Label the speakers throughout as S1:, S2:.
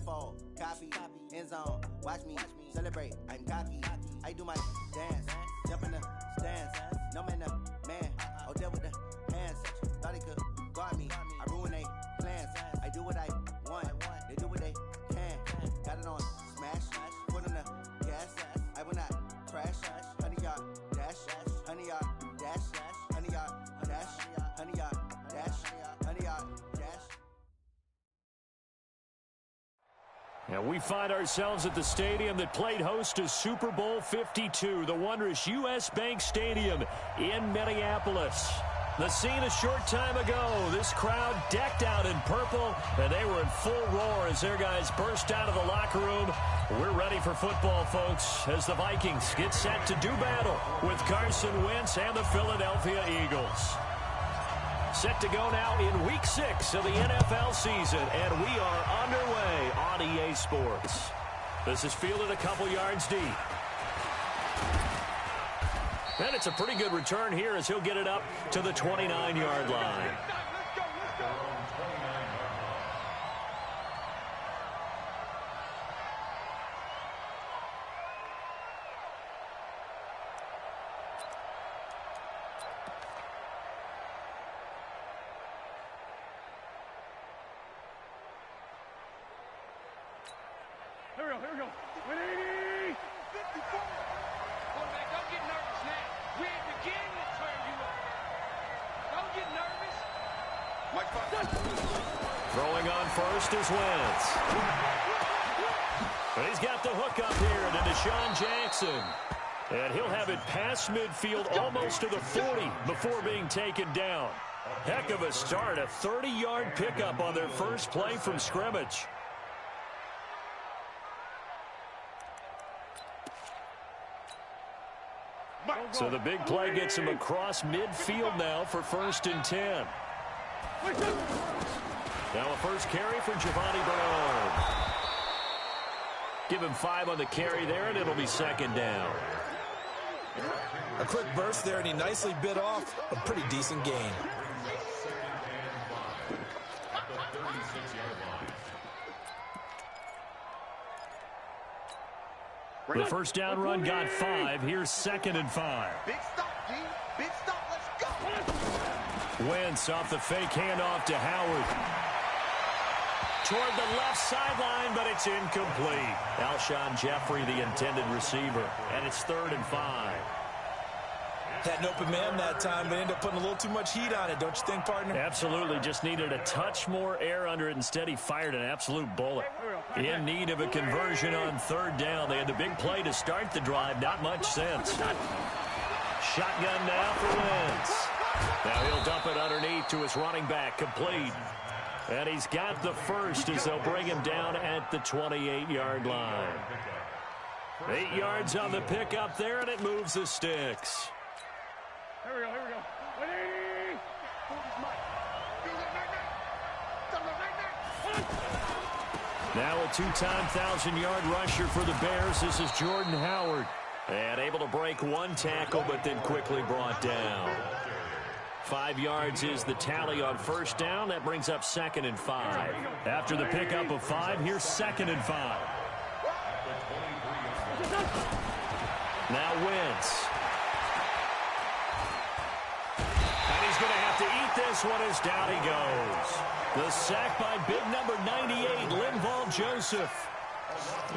S1: centerfold, copy, end zone. Watch me celebrate. I'm cocky. I do my dance, jump in the stands. No man, man. Oh, there with the hands. Thought he could guard me. I ruin they plans. I do what I want. They do what they can. Got it on smash. Put on the gas. I will not crash. 100-yard dash. 100-yard dash. 100-yard dash. 100-yard dash. 100-yard dash.
S2: And we find ourselves at the stadium that played host to Super Bowl 52, the wondrous U.S. Bank Stadium in Minneapolis. The scene a short time ago, this crowd decked out in purple, and they were in full roar as their guys burst out of the locker room. We're ready for football, folks, as the Vikings get set to do battle with Carson Wentz and the Philadelphia Eagles. Set to go now in Week 6 of the NFL season, and we are underway on EA Sports. This is fielded a couple yards deep. And it's a pretty good return here as he'll get it up to the 29-yard line.
S3: Here we go. 180! 54! Quarterback, don't get nervous now. We're at the beginning of where you are. Don't get nervous.
S2: Throwing on first is Wentz. And he's got the hook up here to Deshaun Jackson. And he'll have it past midfield almost to the 40 before being taken down. Heck of a start, a 30-yard pickup on their first play from scrimmage. So the big play gets him across midfield now for 1st and 10. Now a first carry for Giovanni Bernard. Give him 5 on the carry there, and it'll be 2nd down.
S4: A quick burst there, and he nicely bit off a pretty decent gain.
S2: The first down run got 5. Here's 2nd and 5.
S1: Big stop, D. Big stop. Let's go.
S2: Wentz off the fake handoff to Howard. Toward the left sideline, but it's incomplete. Alshon Jeffrey, the intended receiver. And it's 3rd and 5.
S4: Had an open man that time, but ended up putting a little too much heat on it, don't you think, partner?
S2: Absolutely. Just needed a touch more air under it. Instead, he fired an absolute bullet. In need of a conversion on 3rd down. They had the big play to start the drive. Not much sense. Shotgun now for Wentz. Now he'll dump it underneath to his running back. Complete. And he's got the first as they'll bring him down at the 28-yard line. 8 yards on the pickup there, and it moves the sticks.
S3: Here we go. 180!
S2: Now a 2-time 1,000-yard rusher for the Bears. This is Jordan Howard. And able to break 1 tackle, but then quickly brought down. 5 yards is the tally on 1st down. That brings up 2nd and 5. After the pickup of 5, here's 2nd and 5. Now Wentz. And he's going to have to eat this one as down he goes. The sack by big number 98, Linval Joseph.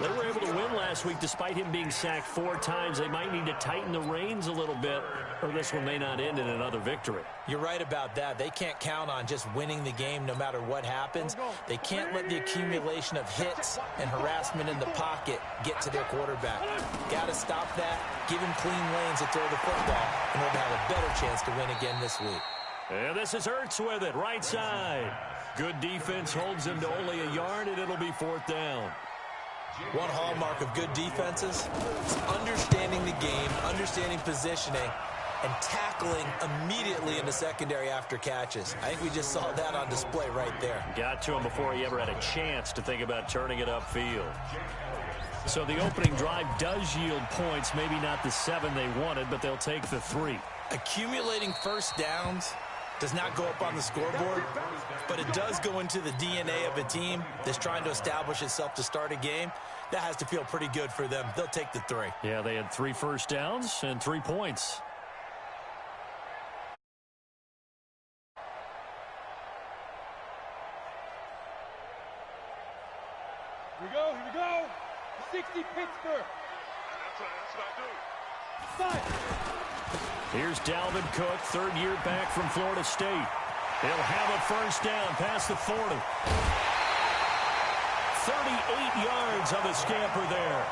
S2: They were able to win last week despite him being sacked 4 times. They might need to tighten the reins a little bit, or this one may not end in another victory.
S4: You're right about that. They can't count on just winning the game no matter what happens. They can't let the accumulation of hits and harassment in the pocket get to their quarterback. Got to stop that, give him clean lanes to throw the football in order to have a better chance to win again this week.
S2: And this is Ertz with it, right side. Good defense holds him to only a yard, and it'll be 4th down.
S4: One hallmark of good defenses is understanding the game, understanding positioning, and tackling immediately in the secondary after catches. I think we just saw that on display right there.
S2: Got to him before he ever had a chance to think about turning it upfield. So the opening drive does yield points, maybe not the 7 they wanted, but they'll take the 3.
S4: Accumulating first downs does not go up on the scoreboard, but it does go into the DNA of a team that's trying to establish itself to start a game. That has to feel pretty good for them. They'll take the 3.
S2: Yeah, they had 3 first downs and 3 points.
S3: Here we go. 60 Pittsburgh. That's what I do. 5.
S2: Here's Dalvin Cook, 3rd year back from Florida State. He'll have a first down past the 40. 38 yards of a scamper there.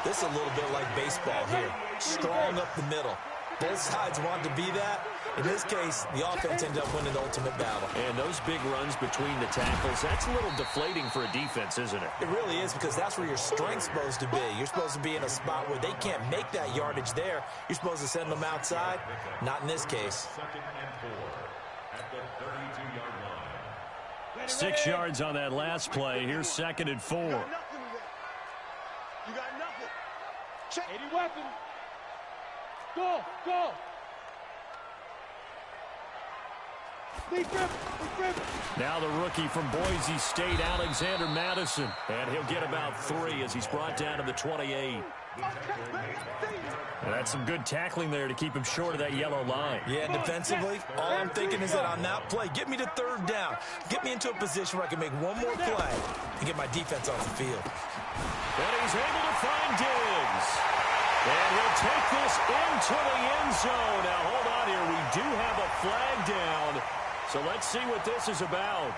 S4: This is a little bit like baseball here. Strong up the middle. Both sides want to be that. In this case, the offense ended up winning the ultimate battle.
S2: And those big runs between the tackles, that's a little deflating for a defense, isn't it?
S4: It really is, because that's where your strength's supposed to be. You're supposed to be in a spot where they can't make that yardage there. You're supposed to send them outside. Not in this case.
S2: 6 yards on that last play. Here's 2nd and 4.
S3: You got nothing. Check. 80 weapon. Go.
S2: Now the rookie from Boise State, Alexander Madison. And he'll get about 3 as he's brought down to the 28. And that's some good tackling there to keep him short of that yellow line.
S4: Yeah, defensively, all I'm thinking is that on that play, get me to 3rd down. Get me into a position where I can make one more play and get my defense off the field.
S2: And he's able to find Diggs. And he'll take this into the end zone. Now, hold on here. We do have a flag down. So let's see what this is about.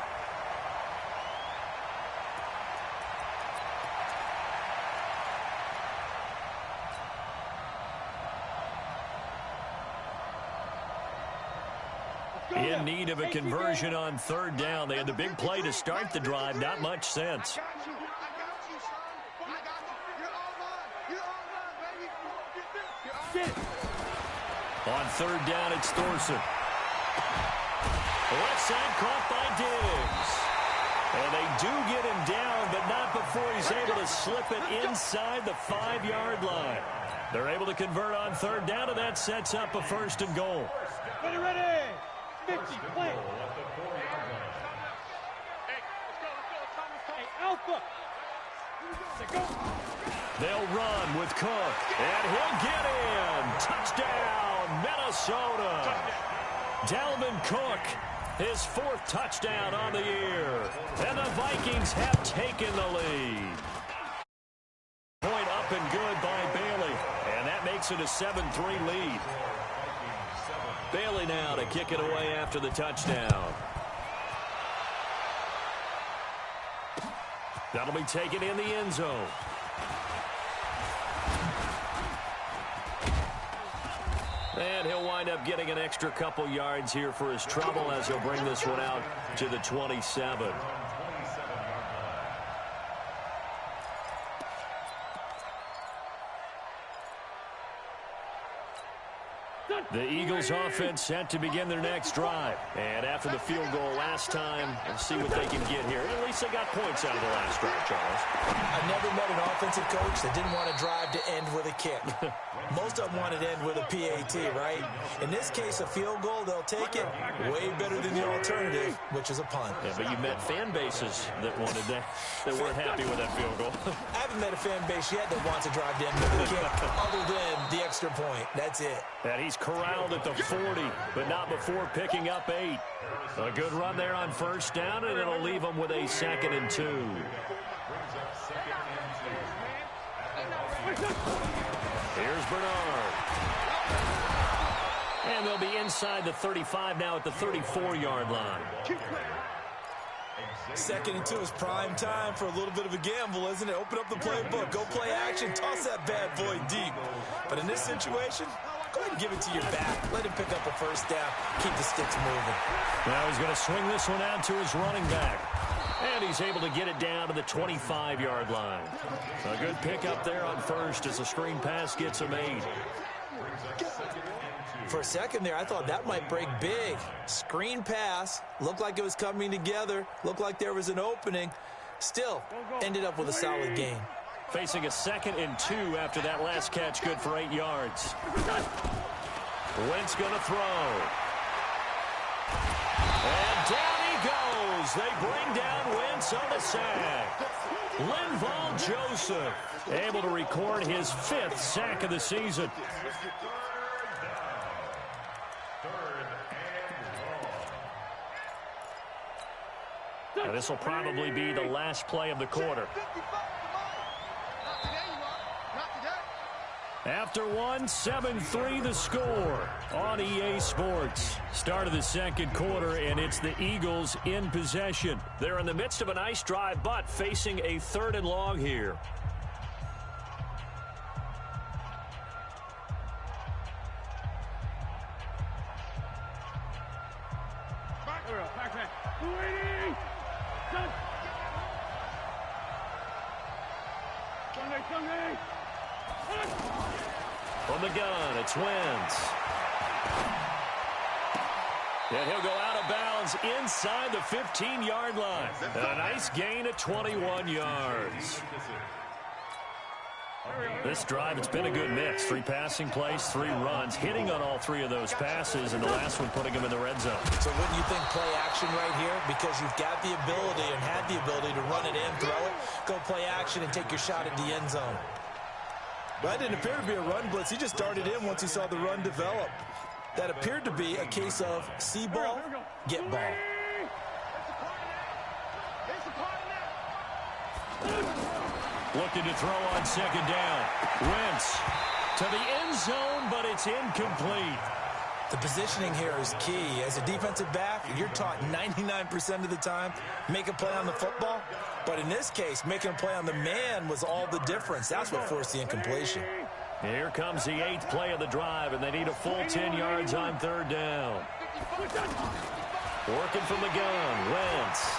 S2: In need of a conversion on 3rd down. They had the big play to start the drive. Not much sense. On 3rd down, it's Thorson. Left side caught by Diggs. And they do get him down, but not before he's able to slip it inside the 5-yard line. They're able to convert on 3rd down, and that sets up a 1st and goal.
S3: Ready. 50, play. Hey, Alpha.
S2: They'll run with Cook, and he'll get in. Touchdown, Minnesota. Dalvin Cook, his 4th touchdown on the year. And the Vikings have taken the lead. Point up and good by Bailey. And that makes it a 7-3 lead. Bailey now to kick it away after the touchdown. That'll be taken in the end zone. And he'll wind up getting an extra couple yards here for his trouble as he'll bring this one out to the 27. The Eagles offense set to begin their next drive. And after the field goal last time, we'll see what they can get here. At least they got points out of the last drive, Charles.
S4: I never met an offensive coach that didn't want to drive to end with a kick. Most of them wanted to end with a PAT, right? In this case, a field goal, they'll take it. Way better than the alternative, which is a punt.
S2: Yeah, but you met fan bases that wanted that weren't happy with that field goal.
S4: I haven't met a fan base yet that wants to drive to end with a kick, other than the extra point. That's it.
S2: And he's corralled at the 40, but not before picking up 8. A good run there on 1st down, and it'll leave him with a 2nd and 2. Here's Bernard. And they'll be inside the 35 now at the 34-yard line.
S4: 2nd and 2 is prime time for a little bit of a gamble, isn't it? Open up the playbook, go play action, toss that bad boy deep. But in this situation, go ahead and give it to your back. Let him pick up a 1st down. Keep the sticks moving.
S2: Now he's going to swing this one out to his running back. And he's able to get it down to the 25-yard line. A good pickup there on 1st as the screen pass gets him 8.
S4: For a second there, I thought that might break big. Screen pass. Looked like it was coming together. Looked like there was an opening. Still, ended up with a solid gain.
S2: Facing a 2nd and 2 after that last catch, good for 8 yards. Wentz going to throw. Eagles. They bring down Wentz on the sack. Linval Joseph able to record his 5th sack of the season. And this will probably be the last play of the quarter. After one, 7-3 the score on EA Sports. Start of the second quarter, and it's the Eagles in possession. They're in the midst of a nice drive, but facing a 3rd and long here. From the gun, it's Wentz. And he'll go out of bounds inside the 15-yard line. A nice gain of 21 yards. This drive, it's been a good mix. 3 passing plays, 3 runs, hitting on all 3 of those passes, and the last one putting him in the red zone.
S4: So wouldn't you think play action right here? Because you've got the ability and had the ability to run it in, throw it, go play action, and take your shot at the end zone.
S5: That didn't appear to be a run blitz. He just darted in once he saw the run develop. That appeared to be a case of see ball, get ball.
S2: Looking to throw on 2nd down. Wentz to the end zone, but it's incomplete.
S4: The positioning here is key. As a defensive back, you're taught 99% of the time, make a play on the football. But in this case, making a play on the man was all the difference. That's what forced the incompletion.
S2: Here comes the 8th play of the drive, and they need a full 10 yards on 3rd down. Working from the gun, Wentz.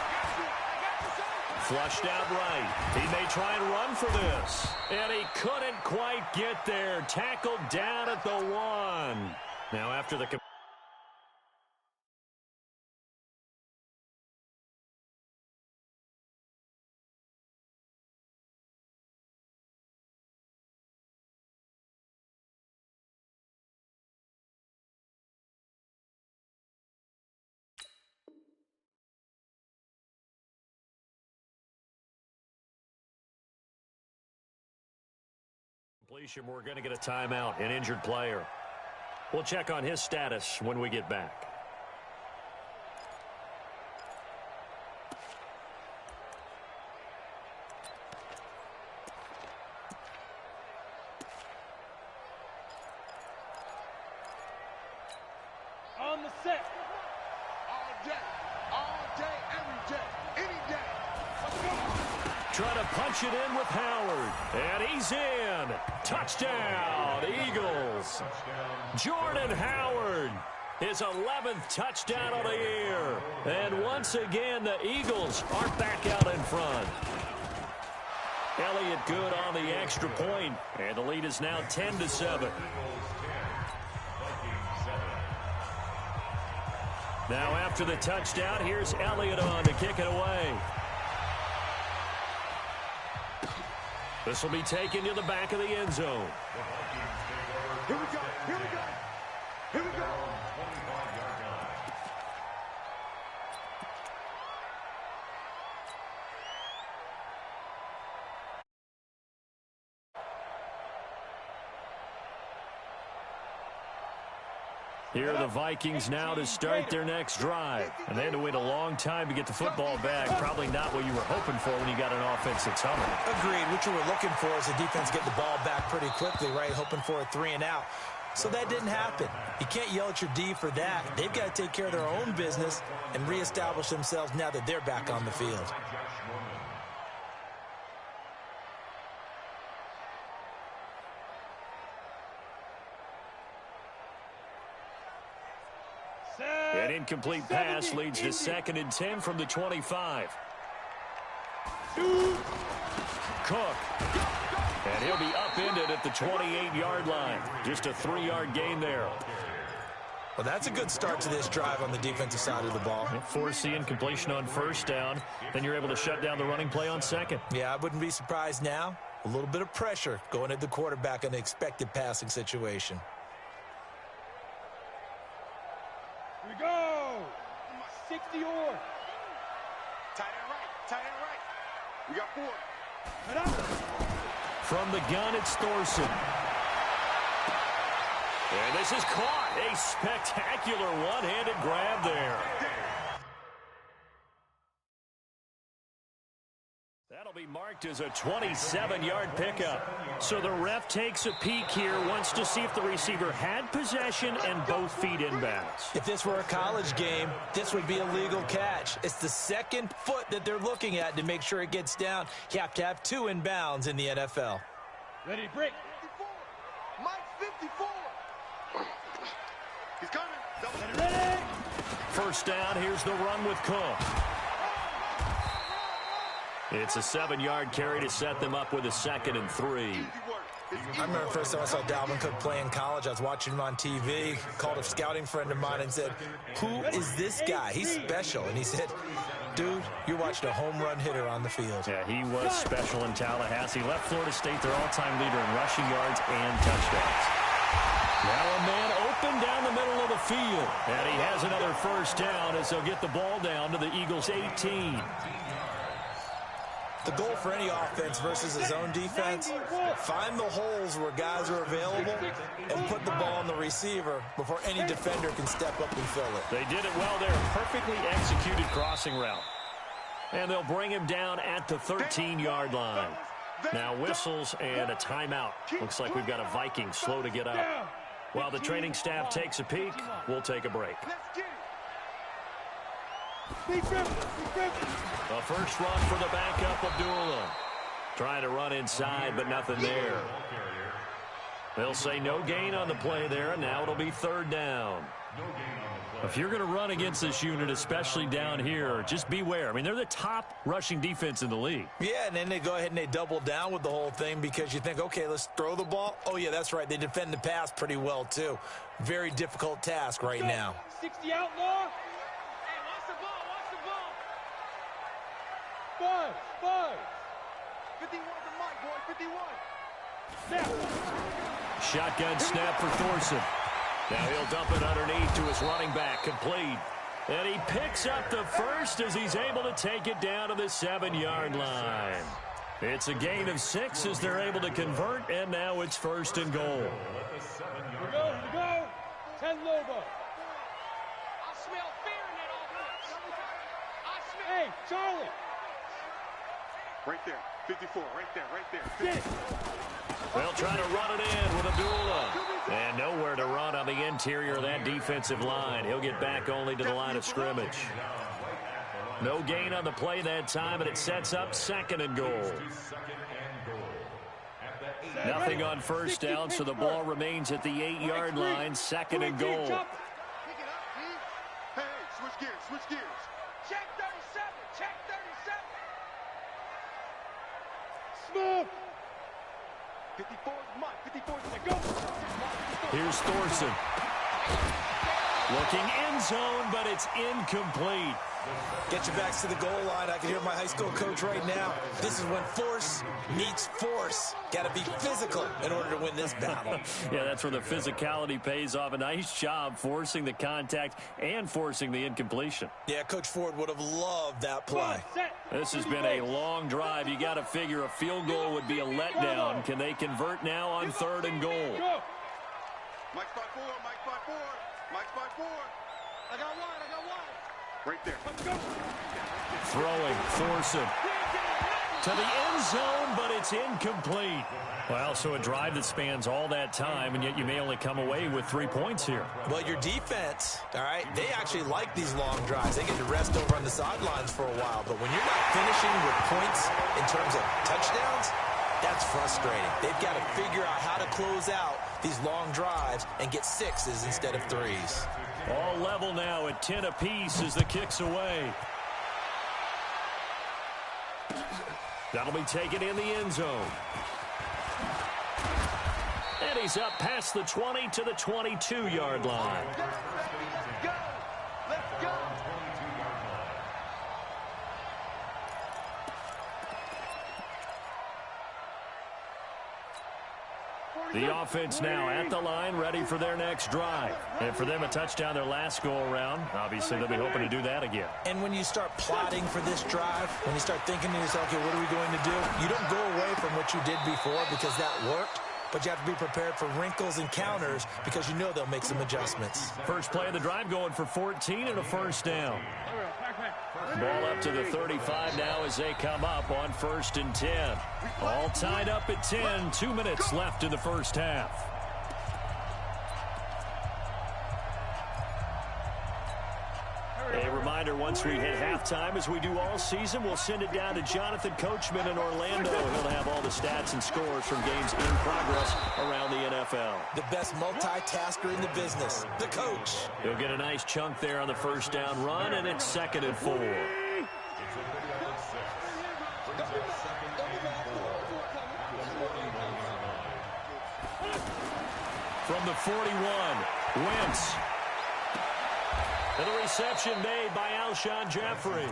S2: Flushed out right. He may try and run for this. And he couldn't quite get there. Tackled down at the 1. Now after the completion, we're going to get a timeout, an injured player. We'll check on his status when we get back.
S3: On the set. All day, every day, any day. Let's go.
S2: Trying to punch it in with Howard. And he's in. Touchdown, Eagles. Jordan Howard, his 11th touchdown of the year. And once again, the Eagles are back out in front. Elliott good on the extra point. And the lead is now 10-7. Now after the touchdown, here's Elliott on to kick it away. This will be taken to the back of the end zone.
S3: Here we go. Here we go. Here we go.
S2: Here are the Vikings now to start their next drive. And they had to wait a long time to get the football back. Probably not what you were hoping for when you got an offense that's humming.
S4: Agreed. What you were looking for is the defense get the ball back pretty quickly, right? Hoping for a 3 and out. So that didn't happen. You can't yell at your D for that. They've got to take care of their own business and reestablish themselves now that they're back on the field.
S2: An incomplete pass leads to 2nd and 10 from the 25. Cook. And he'll be upended at the 28-yard line. Just a 3-yard gain there.
S4: Well, that's a good start to this drive on the defensive side of the ball.
S2: Force the incompletion on 1st down. Then you're able to shut down the running play on 2nd.
S4: Yeah, I wouldn't be surprised now. A little bit of pressure going at the quarterback in the expected passing situation.
S3: Here we go. 60 or. tight end right. We got 4.
S2: From the gun, it's Thorson. And this is caught. A spectacular one-handed grab there. That'll be marked as a 27-yard pickup. So the ref takes a peek here, wants to see if the receiver had possession and both feet inbounds.
S4: If this were a college game, this would be a legal catch. It's the second foot that they're looking at to make sure it gets down. You have to have 2 inbounds in the NFL.
S3: Ready to break. 54. Mike 54. He's coming. Ready.
S2: First down, here's the run with Cook. It's a 7-yard carry to set them up with a 2nd and 3.
S4: I remember the first time I saw Dalvin Cook play in college. I was watching him on TV, called a scouting friend of mine and said, "Who is this guy? He's special." And he said, "Dude, you're watching a home run hitter on the field."
S2: Yeah, he was special in Tallahassee. Left Florida State their all-time leader in rushing yards and touchdowns. Now a man open down the middle of the field. And he has another first down as they'll get the ball down to the Eagles' 18.
S4: The goal for any offense versus his own defense, find the holes where guys are available and put the ball on the receiver before any defender can step up and fill it.
S2: They did it well there. Perfectly executed crossing route. And they'll bring him down at the 13-yard line. Now whistles and a timeout. Looks like we've got a Vikings slow to get up. While the training staff takes a peek, we'll take a break. The first run for the backup, Abdullah. Trying to run inside, but nothing there. They'll say no gain on the play there, and now it'll be 3rd down. If you're going to run against this unit, especially down here, just beware. I mean, they're the top rushing defense in the league.
S4: Yeah, and then they go ahead and they double down with the whole thing because you think, okay, let's throw the ball. Oh, yeah, that's right. They defend the pass pretty well, too. Very difficult task right now.
S3: 60 outlaw. Hey, watch the ball. Watch the ball. 5. 51 to Mike, boy. 51. Snap.
S2: Shotgun snap for Thorson. Now he'll dump it underneath to his running back, complete. And he picks up the first as he's able to take it down to the 7-yard line. It's a gain of 6 as they're able to convert, and now it's 1st and goal.
S3: Here we go. 10 Lobo. I smell fear in that offense. Hey, Charlie. Right there. 54. Right there.
S2: They'll try to run it in with Abdullah. And nowhere to run on the interior of that defensive line. He'll get back only to the line of scrimmage. No gain on the play that time, and it sets up 2nd and goal. Nothing on first down, so the ball remains at the 8-yard line, 2nd and goal.
S3: Hey, switch gears. Check 37. Smooth. 54 is Mike. 54 is go.
S2: Here's Thorson. Looking end zone, but it's incomplete.
S4: Get your backs to the goal line. I can hear my high school coach right now. This is when force meets force. Got to be physical in order to win this battle.
S2: Yeah, that's where the physicality pays off. A nice job forcing the contact and forcing the incompletion.
S4: Yeah, Coach Ford would have loved that play.
S2: This has been a long drive. You got to figure a field goal would be a letdown. Can they convert now on 3rd and goal?
S3: Mike 5-4. Mike 5-4. I got one. Right there.
S2: Throwing, Thorson. To the end zone, but it's incomplete. Well, so a drive that spans all that time, and yet you may only come away with 3 points here.
S4: Well, your defense, all right, they actually like these long drives. They get to rest over on the sidelines for a while. But when you're not finishing with points in terms of touchdowns, that's frustrating. They've got to figure out how to close out these long drives and get 6s instead of 3s.
S2: All level now at 10 apiece as the kick's away. That'll be taken in the end zone. And he's up past the 20 to the 22-yard line.
S3: Let's go.
S2: The offense now at the line, ready for their next drive. And for them, a touchdown their last go-around. Obviously, they'll be hoping to do that again.
S4: And when you start plotting for this drive, when you start thinking to yourself, okay, what are we going to do? You don't go away from what you did before because that worked. But you have to be prepared for wrinkles and counters because you know they'll make some adjustments.
S2: First play of the drive going for 14 and a first down. Ball up to the 35 now as they come up on 1st and 10. All tied up at 10. 2 minutes left in the first half. A reminder, once we hit halftime, as we do all season, we'll send it down to Jonathan Coachman in Orlando. He'll have all the stats and scores from games in progress around the NFL.
S4: The best multitasker in the business, the coach.
S2: He'll get a nice chunk there on the first down run, and it's 2nd and 4. From the 41, Wentz. And the reception made by Alshon Jeffrey.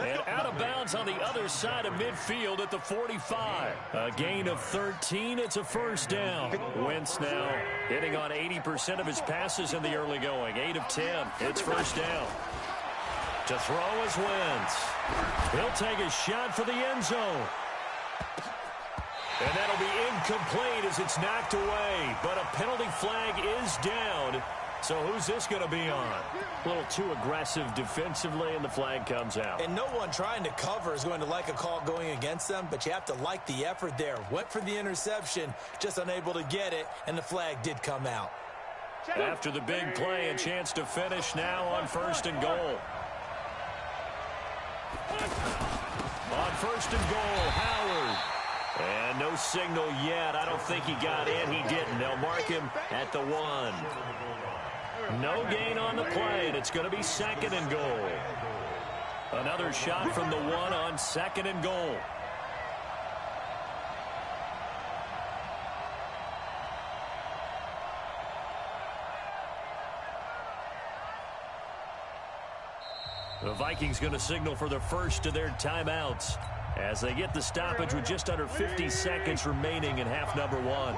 S2: And out of bounds on the other side of midfield at the 45. A gain of 13. It's a first down. Wentz now hitting on 80% of his passes in the early going. 8 of 10. It's first down. To throw is Wentz. He'll take a shot for the end zone. And that'll be incomplete as it's knocked away. But a penalty flag is down. So who's this going to be on? A little too aggressive defensively, and the flag comes out.
S4: And no one trying to cover is going to like a call going against them, but you have to like the effort there. Went for the interception, just unable to get it, and the flag did come out.
S2: After the big play, a chance to finish now on 1st and goal. On 1st and goal, Howard. And no signal yet. I don't think he got in. He didn't. They'll mark him at the 1. No gain on the play, and it's going to be 2nd and goal. Another shot from the 1 on 2nd and goal. The Vikings going to signal for the first of their timeouts as they get the stoppage with just under 50 seconds remaining in half number 1.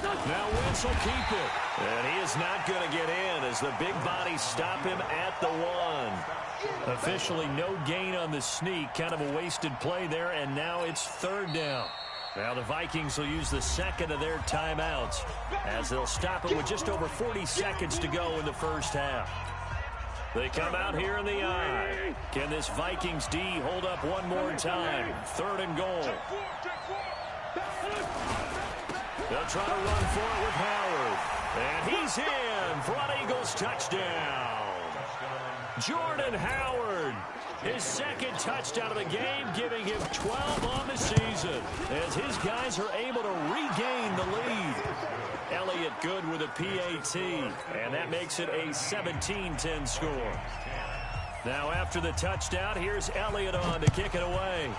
S2: Now Wentz will keep it. And he is not going to get in as the big bodies stop him at the 1. Officially no gain on the sneak. Kind of a wasted play there, and now it's 3rd down. Now the Vikings will use the 2nd of their timeouts as they'll stop it with just over 40 seconds to go in the first half. They come out here in the eye. Can this Vikings D hold up one more time? 3rd and goal. They'll try to run for it with Howard. And he's in for an Eagles touchdown. Jordan Howard, his 2nd touchdown of the game, giving him 12 on the season as his guys are able to regain the lead. Elliott good with a PAT, and that makes it a 17-10 score. Now after the touchdown, here's Elliott on to kick it away.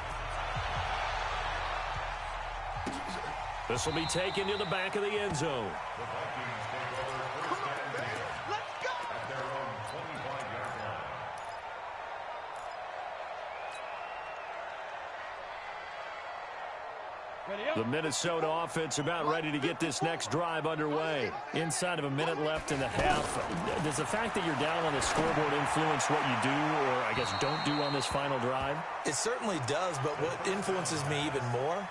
S2: This will be taken to the back of the end zone. The Minnesota offense about ready to get this next drive underway. Inside of a minute left in the half. Does the fact that you're down on the scoreboard influence what you do, or I guess don't do on this final drive?
S4: It certainly does, but what influences me even more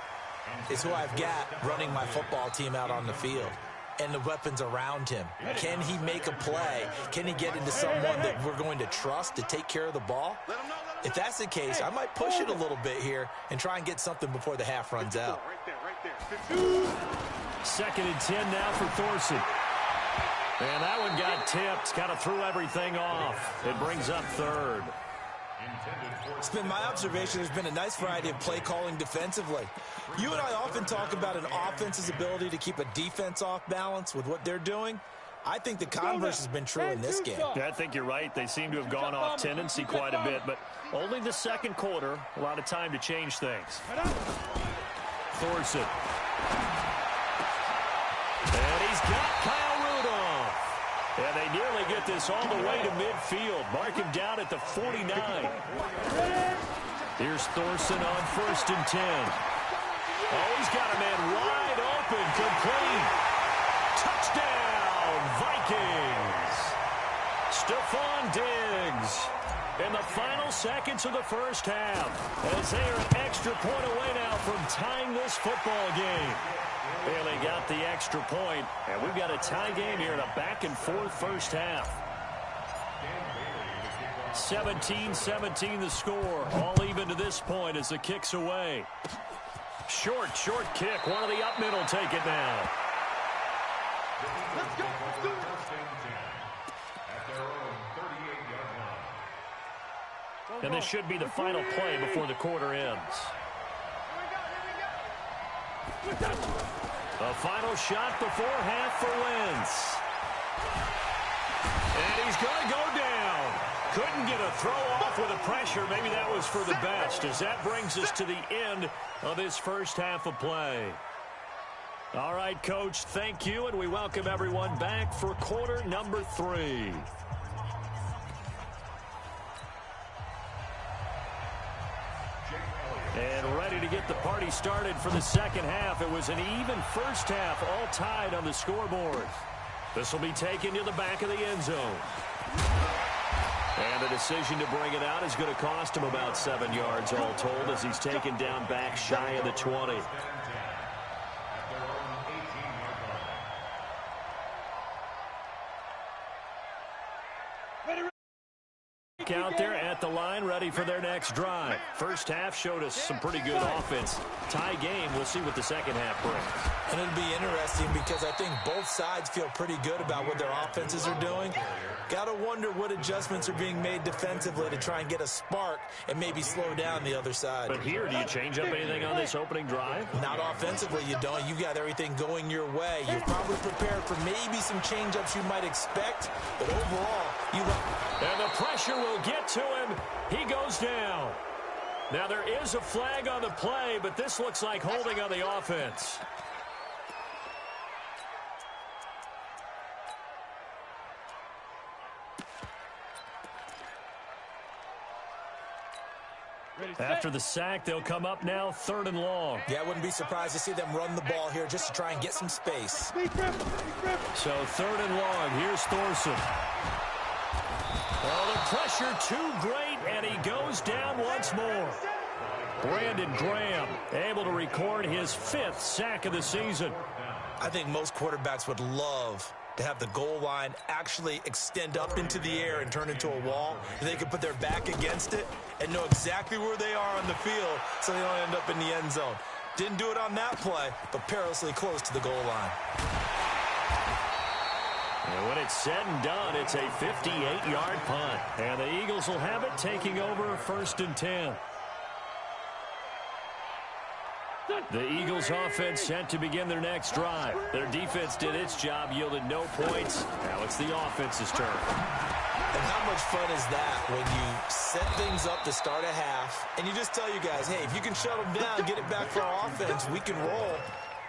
S4: is who I've got running my football team out on the field and the weapons around him. Can he make a play? Can he get into someone that we're going to trust to take care of the ball? If that's the case, I might push it a little bit here and try and get something before the half runs out.
S2: 2nd and 10 now for Thorson. And that one got tipped, kind of threw everything off. It brings up 3rd.
S4: It's been my observation there's been a nice variety of play calling defensively. You and I often talk about an offense's ability to keep a defense off balance with what they're doing. I think the converse has been true in this game.
S2: Yeah, I think you're right. They seem to have gone off tendency quite a bit, but only the 2nd quarter, a lot of time to change things. Thorson. And he's got Kyle Rudolph. And they nearly get this all the way to midfield. Mark him down at the 49. Here's Thorson on 1st and 10. Oh, he's got a man wide open, complete. Touchdown, Vikings. Stephon Diggs in the final seconds of the first half, as they are an extra point away now from tying this football game. And they got the extra point, and we've got a tie game here in a back-and-forth first half. 17-17 the score, all even to this point as the kick's away. Short kick. One of the up middle take it now.
S3: Let's go. Let's do it.
S2: And this should be the final play before the quarter ends. A final shot before half for Wentz. And he's going to go down. Couldn't get a throw off with the pressure. Maybe that was for the best, as that brings us to the end of this first half of play. All right, Coach, thank you, and we welcome everyone back for quarter number 3. And ready to get the party started for the second half. It was an even first half, all tied on the scoreboard. This will be taken to the back of the end zone. And the decision to bring it out is going to cost him about 7 yards all told, as he's taken down back shy of the 20. Out there at the line, ready for their next drive. First half showed us some pretty good offense. Tie game, we'll see what the second half brings.
S4: And it'll be interesting because I think both sides feel pretty good about what their offenses are doing. Got to wonder what adjustments are being made defensively to try and get a spark and maybe slow down the other side.
S2: But here, do you change up anything on this opening drive?
S4: Not offensively, you don't. You got everything going your way. You're probably prepared for maybe some change-ups you might expect, but overall, you
S2: and the pressure will get to him. He goes down. Now, there is a flag on the play, but this looks like holding on the offense. After the sack, they'll come up now 3rd and long.
S4: Yeah, I wouldn't be surprised to see them run the ball here just to try and get some space.
S2: So 3rd and long. Here's Thorson. Well, the pressure too great, and he goes down once more. Brandon Graham able to record his 5th sack of the season.
S4: I think most quarterbacks would love to have the goal line actually extend up into the air and turn into a wall. They can put their back against it and know exactly where they are on the field so they don't end up in the end zone. Didn't do it on that play, but perilously close to the goal line.
S2: And when it's said and done, it's a 58-yard punt. And the Eagles will have it, taking over 1st and 10. The Eagles offense set to begin their next drive. Their defense did its job, yielded no points. Now it's the offense's turn.
S4: And how much fun is that when you set things up to start a half and you just tell you guys, hey, if you can shut them down, get it back for our offense, we can roll.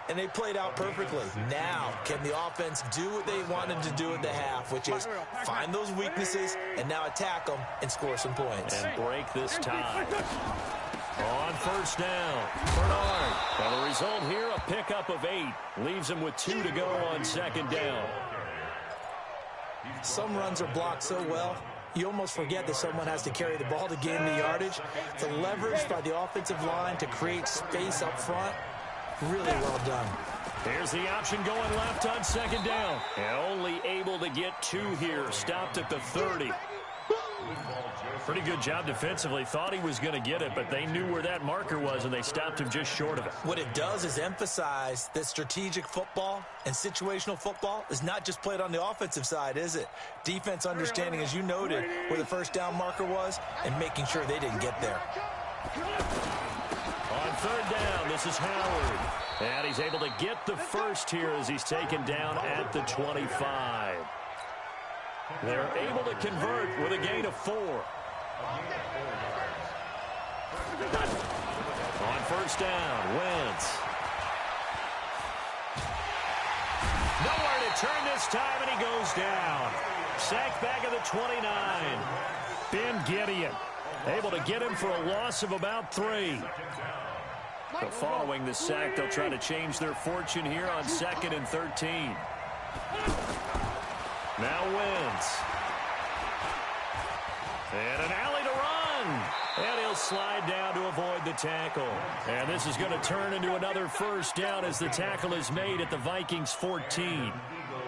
S4: And they played out perfectly. Now, can the offense do what they wanted to do at the half, which is find those weaknesses and now attack them and score some points.
S2: And break this tie. On 1st down, Bernard. Well, the result here, a pickup of 8. Leaves him with 2 to go on 2nd down.
S4: Some runs are blocked so well, you almost forget that someone has to carry the ball to gain the yardage. The leverage by the offensive line to create space up front, really well done.
S2: Here's the option going left on 2nd down. And only able to get 2 here. Stopped at the 30. Pretty good job defensively. Thought he was going to get it, but they knew where that marker was, and they stopped him just short of it.
S4: What it does is emphasize that strategic football and situational football is not just played on the offensive side, is it? Defense understanding, as you noted, where the 1st down marker was and making sure they didn't get there.
S2: On 3rd down, this is Howard. And he's able to get the 1st here as he's taken down at the 25. They're able to convert with a gain of 4. On 1st down, Wentz. Nowhere to turn this time, and he goes down. Sacked back at the 29. Ben Gideon able to get him for a loss of about 3. So following the sack, they'll try to change their fortune here on 2nd and 13. Now Wentz. And an alley to run. And he'll slide down to avoid the tackle. And this is going to turn into another first down as the tackle is made at the Vikings 14.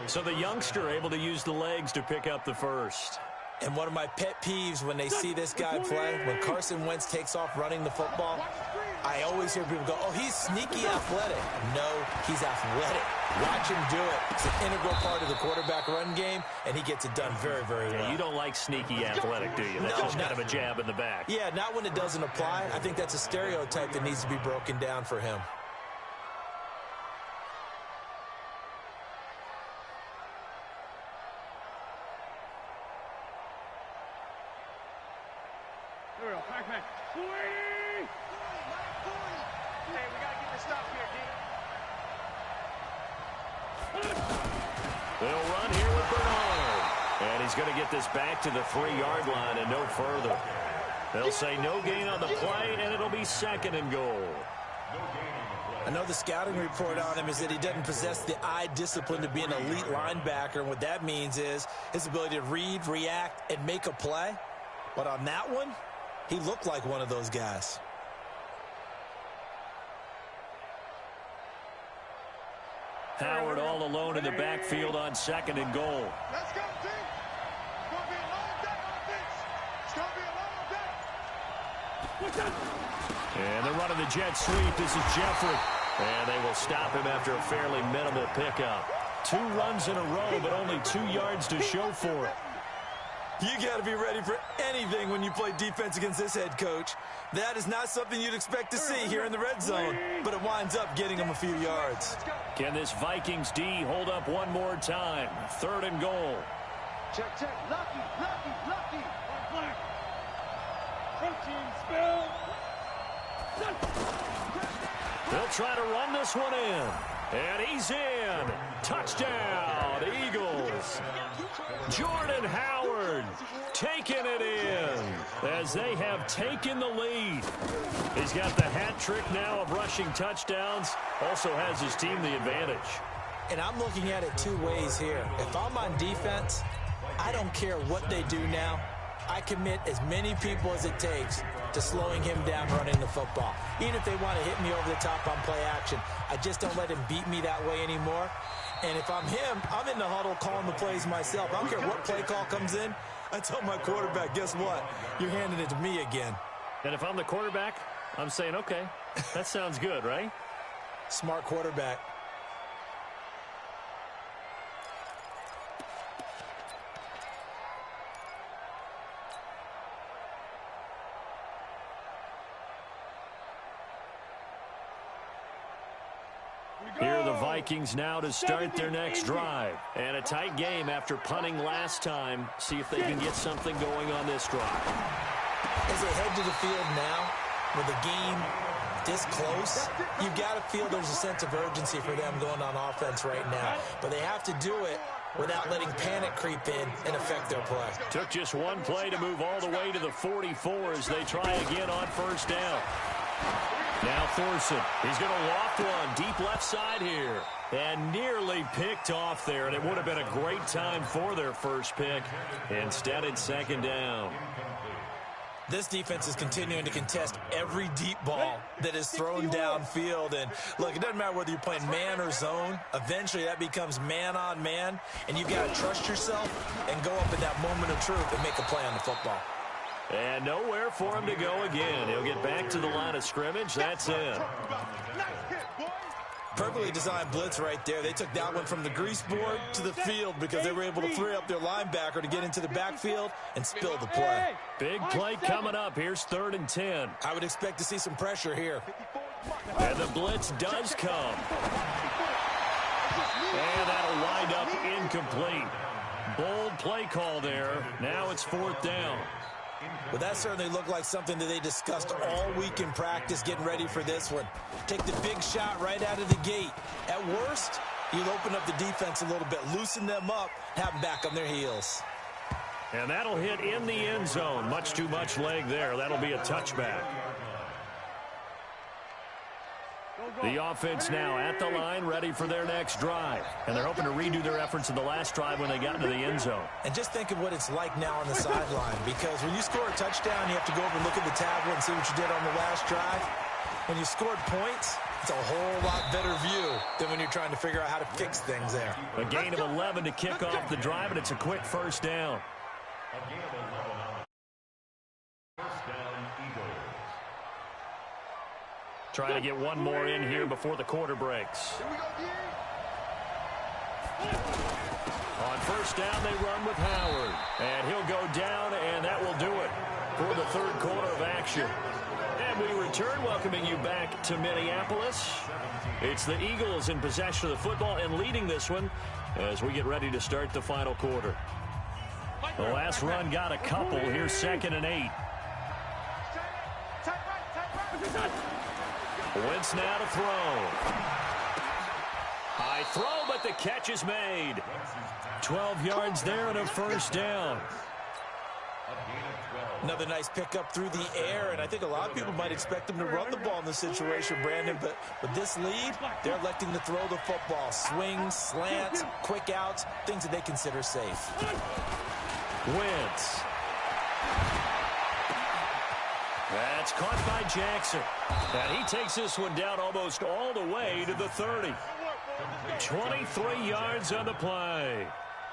S2: So the youngster able to use the legs to pick up the first.
S4: And one of my pet peeves when they see this guy play, when Carson Wentz takes off running the football, I always hear people go, oh, he's sneaky athletic. No, he's athletic. Watch him do it. It's an integral part of the quarterback run game, and he gets it done very, very well.
S2: You don't like sneaky athletic, do you? That's just kind of a jab in the back.
S4: Yeah, not when it doesn't apply. I think that's a stereotype that needs to be broken down for him.
S2: They'll run here with Bernard. And he's going to get this back to the 3-yard line and no further. They'll say no gain on the play, and it'll be 2nd and goal.
S4: I know the scouting report on him is that he doesn't possess the eye discipline to be an elite linebacker. And what that means is his ability to read, react, and make a play. But on that one, he looked like one of those guys.
S2: Howard all alone in the backfield on 2nd and goal.
S3: Let's go, team. It's going to be a long day on offense. It's going to be a long day.
S2: And they're running the jet sweep. This is Jeffrey. And they will stop him after a fairly minimal pickup. 2 runs in a row, but only 2 yards to show for it.
S5: You got to be ready for anything when you play defense against this head coach. That is not something you'd expect to see here in the red zone, but it winds up getting him a few yards.
S2: Can this Vikings D hold up one more time? 3rd and goal.
S3: Check, check. Lucky, lucky, lucky. Black. Protein spill.
S2: They'll try to run this one in. And he's in. Touchdown, Eagles. Jordan Howard taking it in as they have taken the lead. He's got the hat trick now of rushing touchdowns. Also has his team the advantage.
S4: And I'm looking at it 2 ways here. If I'm on defense, I don't care what they do now. I commit as many people as it takes to slowing him down running the football. Even if they want to hit me over the top on play action, I just don't let him beat me that way anymore. And if I'm him, I'm in the huddle calling the plays myself. I don't care what play call comes in. I tell my quarterback, guess what? You're handing it to me again.
S2: And if I'm the quarterback, I'm saying, okay, that sounds good, right?
S4: Smart quarterback.
S2: Here are the Vikings now to start their next drive. And a tight game after punting last time. See if they can get something going on this drive.
S4: As they head to the field now, with the game this close, you've got to feel there's a sense of urgency for them going on offense right now. But they have to do it without letting panic creep in and affect their play.
S2: Took just one play to move all the way to the 44 as they try again on 1st down. Now Thorson, he's going to loft one deep left side here. And nearly picked off there, and it would have been a great time for their first pick. Instead, it's 2nd down.
S4: This defense is continuing to contest every deep ball that is thrown downfield. And, look, it doesn't matter whether you're playing man or zone. Eventually, that becomes man-on-man, and you've got to trust yourself and go up in that moment of truth and make a play on the football.
S2: And nowhere for him to go again. He'll get back to the line of scrimmage. That's it.
S4: Perfectly designed blitz right there. They took that one from the grease board to the field because they were able to free up their linebacker to get into the backfield and spill the play.
S2: Big play coming up. Here's 3rd and 10.
S4: I would expect to see some pressure here.
S2: And the blitz does come. And that'll wind up incomplete. Bold play call there. Now it's 4th down.
S4: Well, that certainly looked like something that they discussed all week in practice getting ready for this one. Take the big shot right out of the gate. At worst, you'll open up the defense a little bit, loosen them up, have them back on their heels.
S2: And that'll hit in the end zone. Much too much leg there. That'll be a touchback. The offense now at the line, ready for their next drive. And they're hoping to redo their efforts in the last drive when they got into the end zone.
S4: And just think of what it's like now on the sideline, because when you score a touchdown, you have to go over and look at the tablet and see what you did on the last drive. When you scored points, it's a whole lot better view than when you're trying to figure out how to fix things there.
S2: A gain of 11 to kick off the drive, and it's a quick first down.
S6: A gain of 11 on first down, Eagles.
S2: Trying to get one more in here before the quarter breaks. On first down, they run with Howard. And he'll go down, and that will do it for the third quarter of action. And we return, welcoming you back to Minneapolis. It's the Eagles in possession of the football and leading this one as we get ready to start the final quarter. The last run got a couple. Here's 2nd and 8. Wentz now to throw. High throw, but the catch is made. 12 yards there and a first down.
S4: Another nice pickup through the air, and I think a lot of people might expect them to run the ball in this situation, Brandon, but with this lead, they're electing to throw the football. Swings, slants, quick outs, things that they consider safe.
S2: Wentz. That's caught by Jackson. And he takes this one down almost all the way to the 30. 23 yards on the play.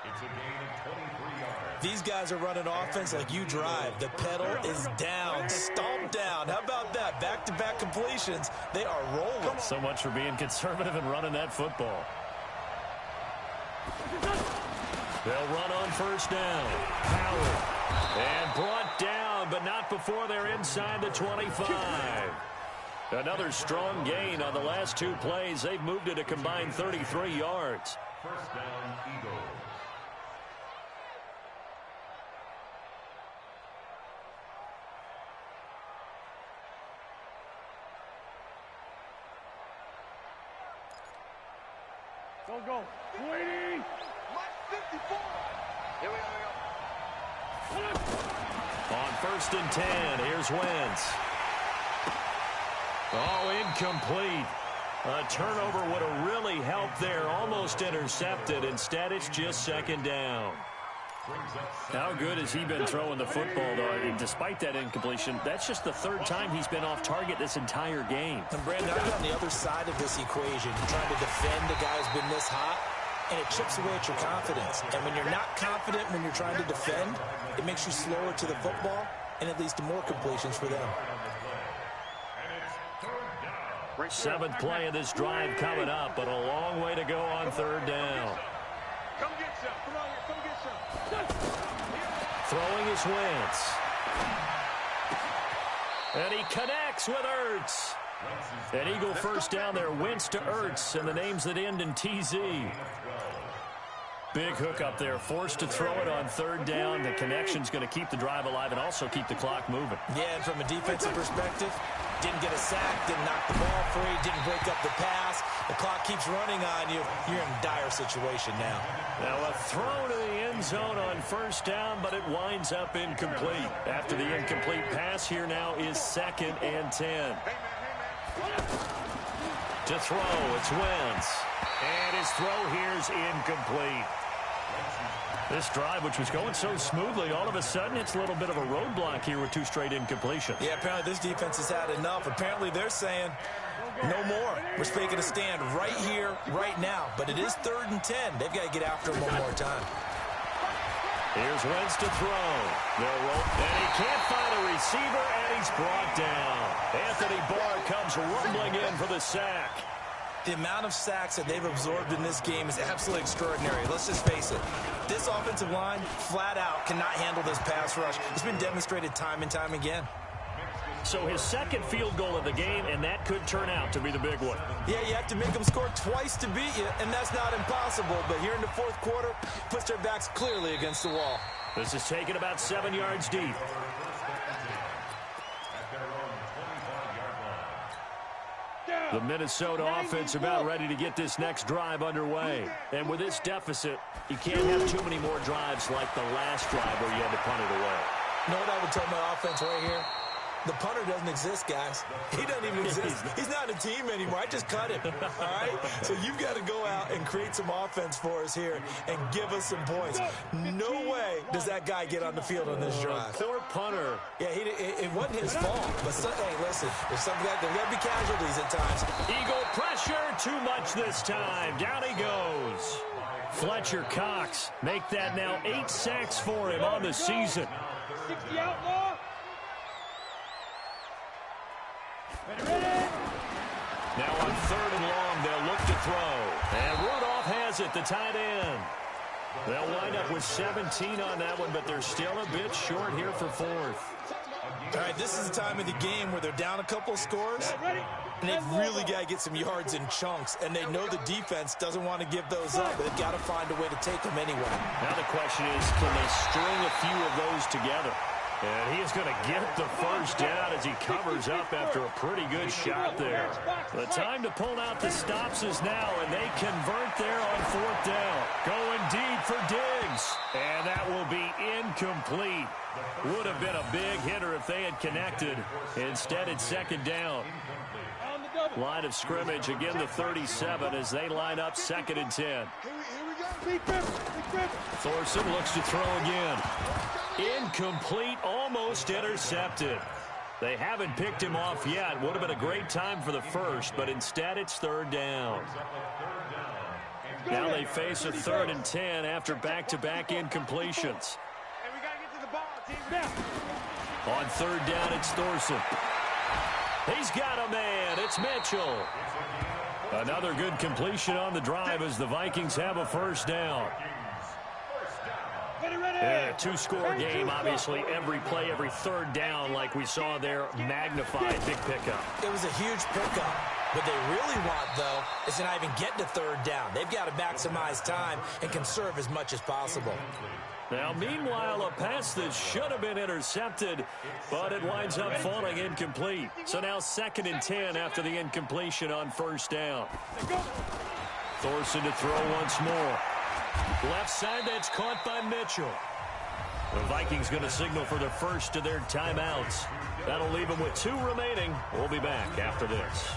S6: It's a gain of 23 yards.
S4: These guys are running offense like you drive. The pedal is down, stomped down. How about that? Back-to-back completions. They are rolling.
S2: So much for being conservative and running that football. They'll run on first down. Howard. And brought down, but not before they're inside the 25. Another strong gain on the last two plays. They've moved it a combined 33 yards.
S6: First down, Eagles.
S3: Go. Waiting. 54. Here we go.
S2: On 1st and 10, here's Wentz. Oh, incomplete. A turnover would have really helped there. Almost intercepted. Instead, it's just 2nd down. How good has he been throwing the football, though? And despite that incompletion, that's just the 3rd time he's been off target this entire game.
S4: And Brandon, I'm on the other side of this equation. You're trying to defend a guy who's been this hot, and it chips away at your confidence. And when you're not confident when you're trying to defend, it makes you slower to the football, and it leads to more completions for them.
S2: 7th play of this drive coming up, but a long way to go on 3rd down.
S3: Come get some. Come on here. Come get some.
S2: Throwing is Wentz. And he connects with Ertz. An Eagle first down there. Wentz to Ertz, and the names that end in TZ. Big hook up there. Forced to throw it on 3rd down. The connection's going to keep the drive alive and also keep the clock moving.
S4: Yeah, and from a defensive perspective, didn't get a sack, didn't knock the ball free, didn't break up the pass. The clock keeps running on you. You're in a dire situation now.
S2: Now a throw to the end zone on 1st down, but it winds up incomplete. After the incomplete pass, here now is 2nd and 10. To throw, it's Wentz. And his throw here's incomplete. This drive, which was going so smoothly, all of a sudden it's a little bit of a roadblock here with 2 straight incompletions.
S4: Yeah, apparently this defense has had enough. Apparently they're saying, no more. We're making a stand right here, right now. But it is 3rd and 10. They've got to get after him one more time.
S2: Here's Wentz to throw. They'll roll. And he can't find a receiver, and he's brought down. Anthony Barr comes rumbling in for the sack.
S4: The amount of sacks that they've absorbed in this game is absolutely extraordinary. Let's just face it. This offensive line, flat out, cannot handle this pass rush. It's been demonstrated time and time again.
S2: So his 2nd field goal of the game, and that could turn out to be the big one.
S4: Yeah, you have to make them score twice to beat you, and that's not impossible. But here in the 4th quarter, puts their backs clearly against the wall.
S2: This is taken about 7 yards deep. The Minnesota offense about ready to get this next drive underway. And with this deficit, you can't have too many more drives like the last drive where you had to punt it away.
S4: You know what I would tell my offense right here?
S5: The punter doesn't exist, guys. He doesn't even exist. He's not a team anymore. I just cut him, all right? So you've got to go out and create some offense for us here and give us some points. No way does that guy get on the field on this drive.
S2: Poor punter.
S5: Yeah, it wasn't his fault. But, hey, listen, there's got to be casualties at times.
S2: Eagle pressure, too much this time. Down he goes. Fletcher Cox make that now 8 sacks for him on the season.
S3: 60 outlaw.
S2: Now on 3rd and long, they'll look to throw. And Rudolph has it, the tight end. They'll wind up with 17 on that one, but they're still a bit short here for 4th.
S5: All right, this is the time of the game where they're down a couple of scores, and they've really got to get some yards in chunks, and they know the defense doesn't want to give those up, but they've got to find a way to take them anyway.
S2: Now the question is, can they string a few of those together? And he's going to get the first down as he covers up after a pretty good shot there. The time to pull out the stops is now, and they convert there on 4th down. Going deep for Diggs. And that will be incomplete. Would have been a big hitter if they had connected. Instead, it's 2nd down. Line of scrimmage, again the 37 as they line up 2nd and 10. Thorson looks to throw again. Incomplete, almost intercepted. They haven't picked him off yet. Would have been a great time for the first, but instead it's 3rd down. Now they face a 3rd and 10 after back-to-back incompletions. On 3rd down, it's Thorson. He's got a man. It's Mitchell. Another good completion on the drive as the Vikings have a first down. Yeah, 2-score game, obviously. Every play, every 3rd down, like we saw there, magnified. Big pickup.
S4: It was a huge pickup. What they really want, though, is to not even get to 3rd down. They've got to maximize time and conserve as much as possible.
S2: Now, meanwhile, a pass that should have been intercepted, but it winds up falling incomplete. So now 2nd and 10 after the incompletion on 1st down. Thorson to throw once more. Left side, that's caught by Mitchell. The Vikings going to signal for the first of their timeouts. That'll leave them with 2 remaining. We'll be back after this.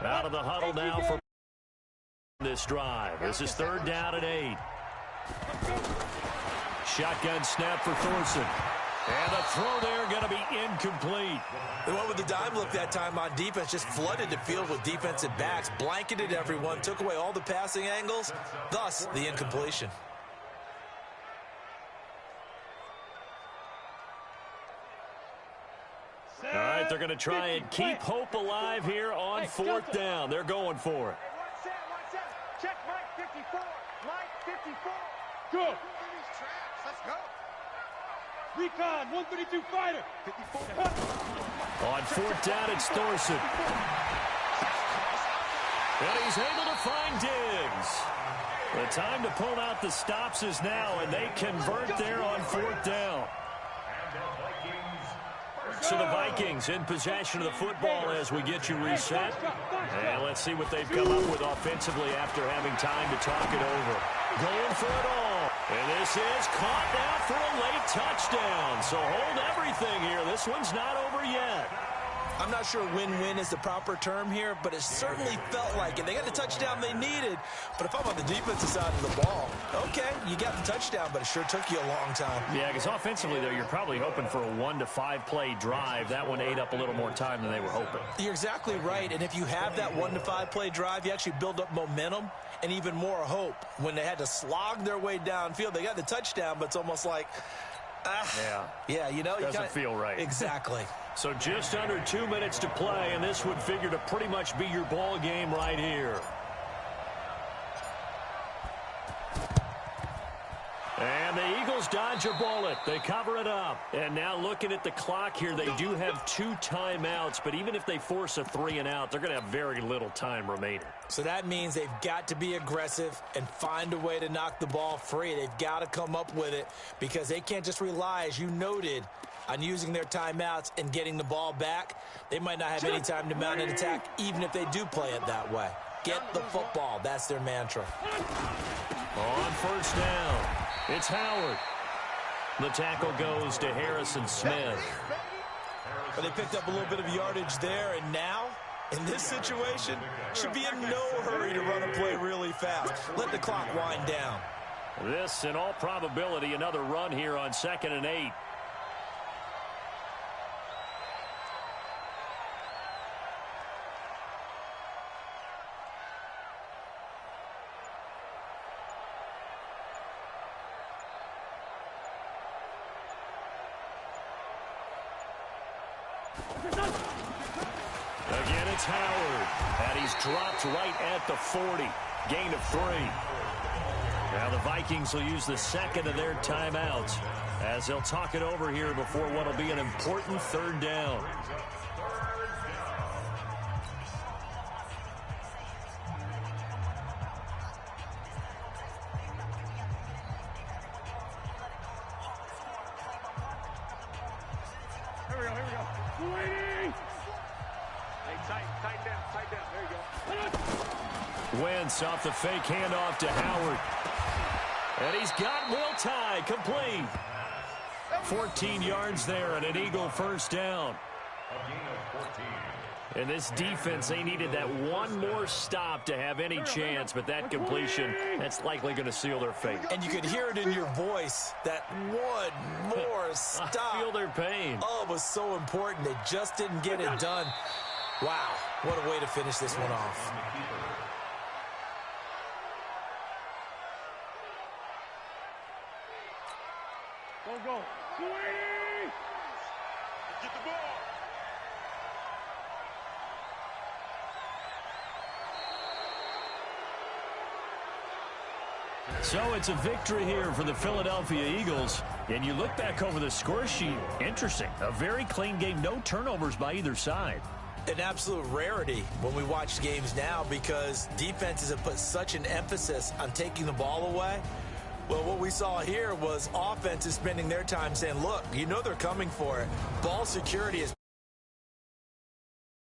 S2: Out of the huddle now for this drive. This is 3rd down and 8. Shotgun snap for Thorson. And the throw there going to be incomplete.
S5: The one with the dime look that time on defense just flooded the field with defensive backs, blanketed everyone, took away all the passing angles, thus the incompletion.
S2: All right, they're going to try and keep hope alive here on 4th down. They're going for it.
S3: Check Mike 54. Mike 54. Good. Let's go. Recon 132 fighter. 54.
S2: On 4th down, it's Thorson. And he's able to find Diggs. The time to pull out the stops is now, and they convert there on 4th down. So the Vikings in possession of the football as we get you reset. And let's see what they've come up with offensively after having time to talk it over. Going for it all. And this is caught now for a late touchdown. So hold everything here. This one's not over yet.
S5: I'm not sure win-win is the proper term here, but it certainly felt like it. They got the touchdown they needed, but if I'm on the defensive side of the ball, okay, you got the touchdown, but it sure took you a long time.
S2: Yeah, because offensively, though, you're probably hoping for a 1 to 5 play drive. That one ate up a little more time than they were hoping.
S5: You're exactly right, and if you have that 1 to 5 play drive, you actually build up momentum and even more hope. When they had to slog their way downfield, they got the touchdown, but it's almost like, yeah, you know,
S2: doesn't feel right.
S5: Exactly.
S2: So just under 2 minutes to play, and this would figure to pretty much be your ball game right here. And the Eagles dodge a bullet. They cover it up. And now looking at the clock here, they do have 2 timeouts, but even if they force a 3 and out, they're going to have very little time remaining.
S4: So that means they've got to be aggressive and find a way to knock the ball free. They've got to come up with it because they can't just rely, as you noted, on using their timeouts and getting the ball back. They might not have any time to mount an attack, even if they do play it that way. Get the football. That's their mantra.
S2: On first down, it's Howard. The tackle goes to Harrison Smith.
S5: But they picked up a little bit of yardage there, and now, in this situation, should be in no hurry to run a play really fast. Let the clock wind down.
S2: This, in all probability, another run here on 2nd and 8. Again, it's Howard, and he's dropped right at the 40. Gain of 3. Now the Vikings will use the second of their timeouts as they'll talk it over here before what will be an important 3rd down.
S3: Here we go. Waiting. Hey, tight down. There you go.
S2: Wentz off the fake handoff to Howard. And he's got Will Tye complete. 14 yards there and an Eagle first down. And this defense, they needed that one more stop to have any chance, but that completion, that's likely going to seal their fate.
S5: And you could hear it in your voice, that one more stop.
S2: I feel their pain.
S5: Oh, it was so important. They just didn't get it done. Wow, what a way to finish this one off.
S3: Go. Waiting. Get the ball.
S2: So it's a victory here for the Philadelphia Eagles. And you look back over the score sheet, interesting. A very clean game, no turnovers by either side.
S5: An absolute rarity when we watch games now because defenses have put such an emphasis on taking the ball away. Well, what we saw here was offenses spending their time saying, look, you know they're coming for it. Ball security is